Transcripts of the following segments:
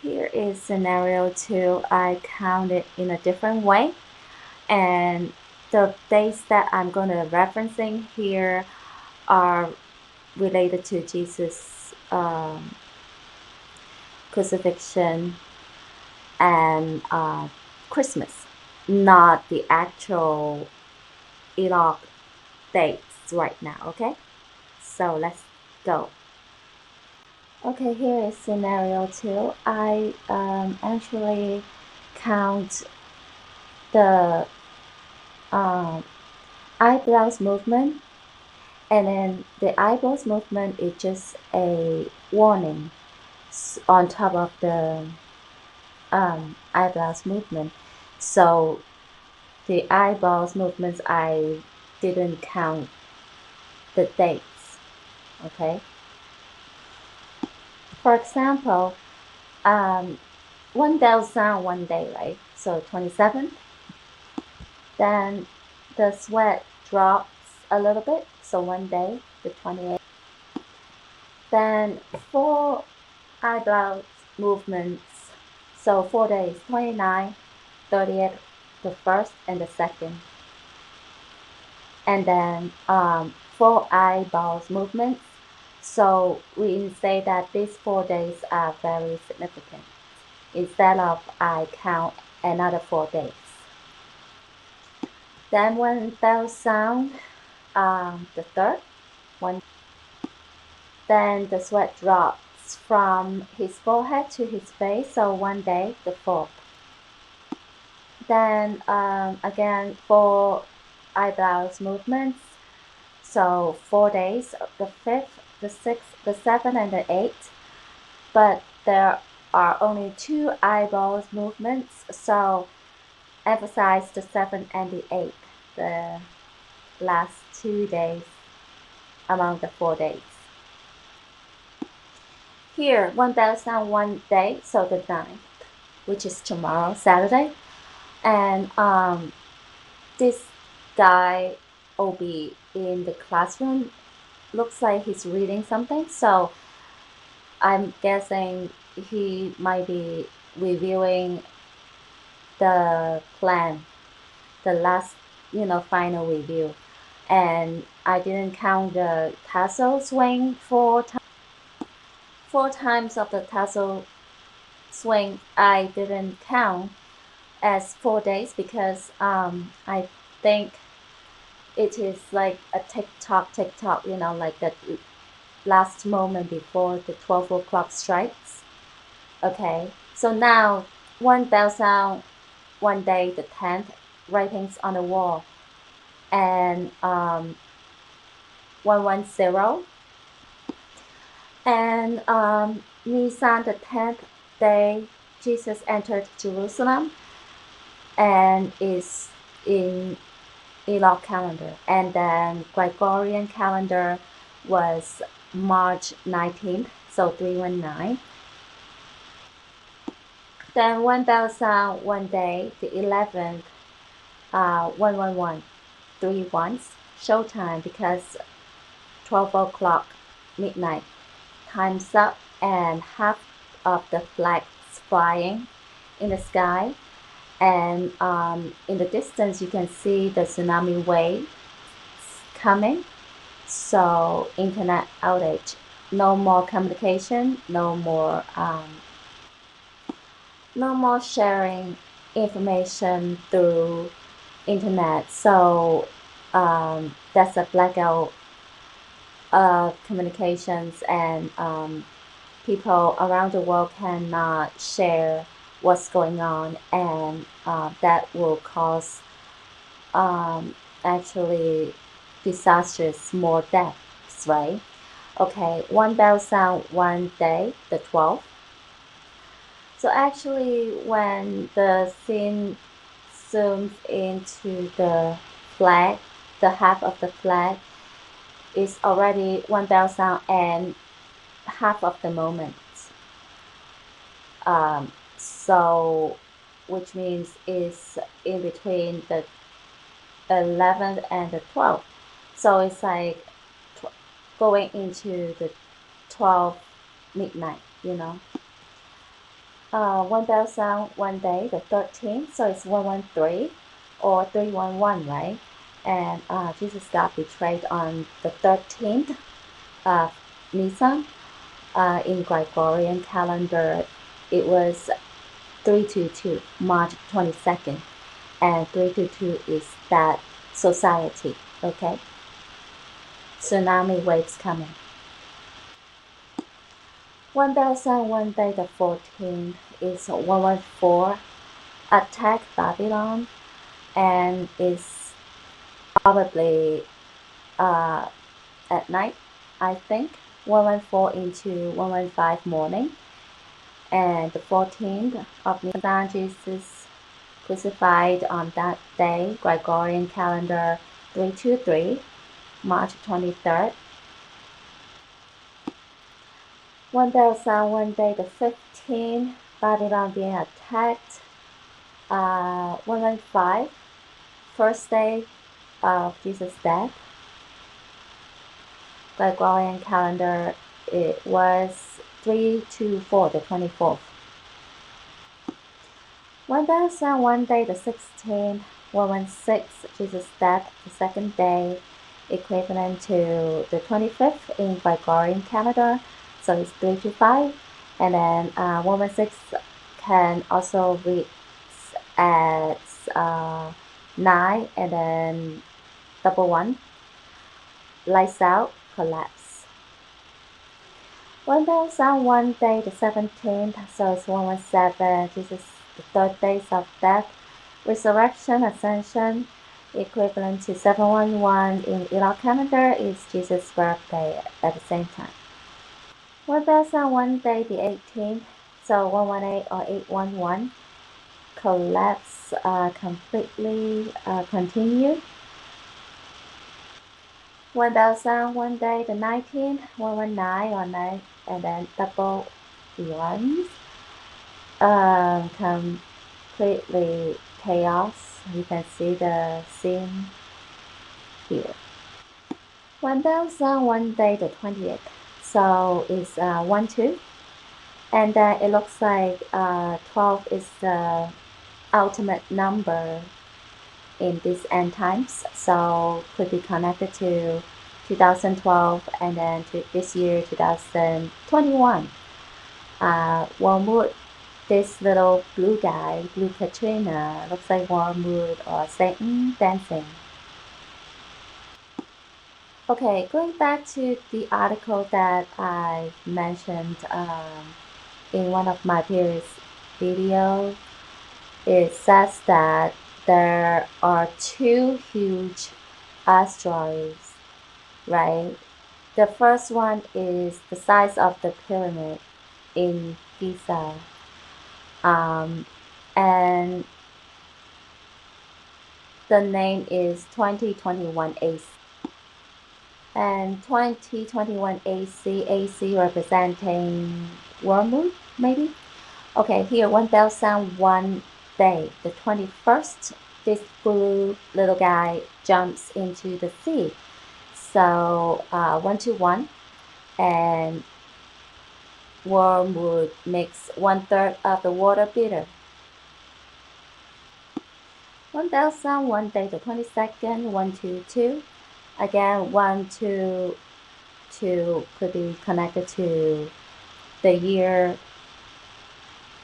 Here is scenario 2. I count it in a different way, and the dates that I'm going to referencing here are related to Jesus' crucifixion and Christmas, not the actual Enoch dates right now. Okay, so let's go. Okay, here is scenario 2. I actually count the eyebrows movement, and then the eyebrows movement is just a warning on top of the eyebrows movement. So the eyeballs movements, I didn't count the dates. Okay, for example, one bell sound one day, right? So 27th. Then the sweat drops a little bit, so one day, the 28th. Then 4 eyebrows movements, so 4 days, 29, 30th, the 1st, and the 2nd. And then 4 eyeballs movements, so we say that these 4 days are very significant. Instead of I count another 4 days. Then when bell sound, the 3rd one, then the sweat drops from his forehead to his face, so one day, the 4th. Then again 4 eyebrows movements, so 4 days, the 5th, the 6th, the 7th, and the 8th. But there are only 2 eyeballs movements, so emphasize the 7th and the 8th, the last 2 days among the 4 days. Here, one bell sound one day, so the 9th, which is tomorrow, Saturday. And this guy will be in the classroom. Looks like he's reading something, so I'm guessing he might be reviewing the plan, the last, final review. And I didn't count the tassel swing 4 times of the tassel swing. I didn't count as 4 days because I think it is like a tick-tock, like the last moment before the 12 o'clock strikes. Okay, so now one bell sound, one day, the 10th, writings on the wall, and 110. And Nisan, the 10th day, Jesus entered Jerusalem, and is in Enoch calendar. And then Gregorian calendar was March 19th, so 319. Then one bell sound one day, the 11th, 111, 3 ones, showtime, because 12 o'clock midnight, time's up, and half of the flags flying in the sky. And in the distance you can see the tsunami wave coming. So internet outage, no more communication, no more sharing information through internet. So that's a blackout of communications, and people around the world cannot share what's going on, and that will cause actually disastrous, more deaths, right? Okay, one bell sound one day, the 12th. So actually when the scene zooms into the flag, the half of the flag is already one bell sound and half of the moment. So which means is in between the 11th and the 12th. So it's like going into the 12 midnight, 1001 day, the 13th, so it's 113 or 311, right? And Jesus got betrayed on the 13th of Nisan. In Gregorian calendar, it was 322, March 22nd, and 322 is that society, okay? Tsunami waves coming. 1001 day, the 14th is 114, attack Babylon, and is probably at night, I think, 114 into 115 morning. And the 14th of Nisan, Jesus crucified on that day, Gregorian calendar 323, March 23rd. 1001 day, the 15th, Babylon being attacked. 115, first day of Jesus' death. Gregorian calendar, it was 324, the 24th. 1001 day, the 16th, 116, Jesus' death, the second day, equivalent to the 25th in Gregorian calendar, so it's 325. And then 116 can also read as 9 and then double 1. Lights out, collapse. 1001 day, the 17th, so it's 117, Jesus, the third days of death, resurrection, ascension, equivalent to 711 in Iraq calendar, is Jesus' birthday at the same time. 1001 day, the 18th, so 118 or 811, collapse completely continued. 1001 day, the 19th, 119 or 9, and then double ones. Completely chaos. You can see the scene here. 1001 day, the 20th. So it's 1, 2. And then it looks like 12 is the ultimate number in these end times, so could be connected to 2012 and then to this year 2021. Wormwood, this little blue guy, blue Katrina, looks like Wormwood or Satan dancing. Okay, going back to the article that I mentioned in one of my previous videos, it says that there are two huge asteroids, right? The first one is the size of the pyramid in Giza, and the name is 2021 AC. And 2021 AC representing Wormwood, maybe? Okay, here 1001 day, the 21st, this blue little guy jumps into the sea. So 121, and Wormwood makes 1/3 of the water bitter. 1001 day, the 22nd, 122. Again, 122 could be connected to the year,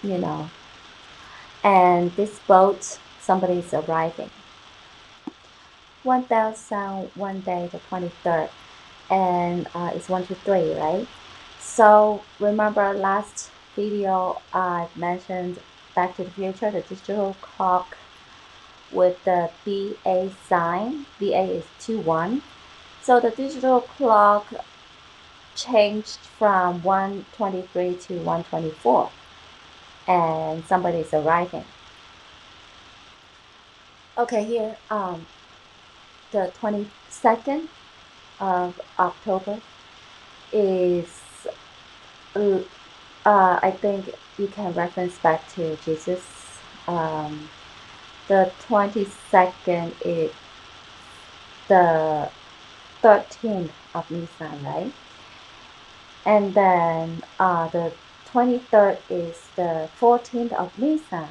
you know. And this boat, somebody's arriving. 1001 day, the 23rd, and it's 123, right? So remember last video I mentioned Back to the Future, the digital clock with the BA sign. BA is 21. So the digital clock changed from 123 to 124, and somebody's arriving. Okay, here the 22nd of October is I think you can reference back to Jesus. The 22nd is the 13th of Nisan, right? And then the 23rd is the 14th of Nisan.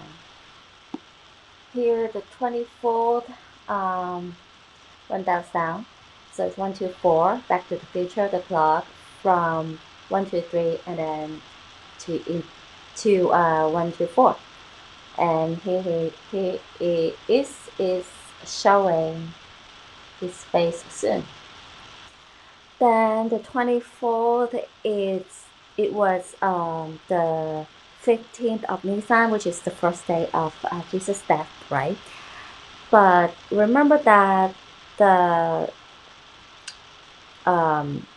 Here, the 24th went down sound. So it's 1, 2, 4. Back to the Future, the clock from 1, 2, 3, and then to 1, 2, 4. And he is showing his face soon. Then the 24th it was the 15th of Nisan, which is the first day of Jesus' death, right? But remember that the um,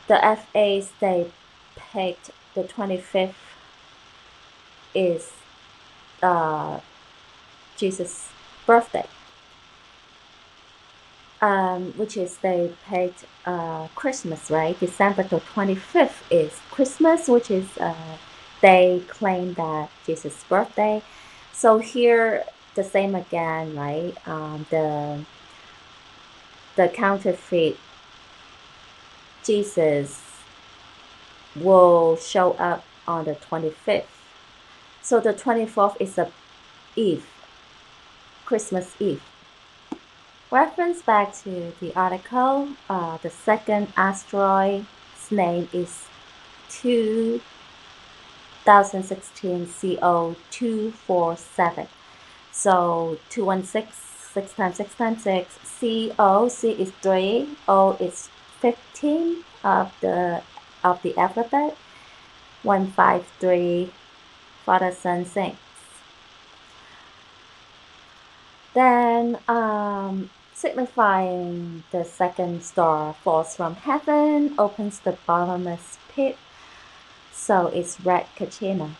the FAs they picked the 25th is Jesus' birthday. Which is they picked Christmas, right? December the 25th is Christmas, which is they claim that Jesus' birthday. So here the same again, right? The counterfeit Jesus will show up on the 25th. So the 24th is a Eve, Christmas Eve. Reference back to the article, the second asteroid's name is 2016 CO247. So 216, 6 times 6 times 6, CO, C is 3, O is 15 of the alphabet, 153, Father, Son, Saints. Then signifying the second star falls from heaven, opens the bottomless pit. So it's red Kachina.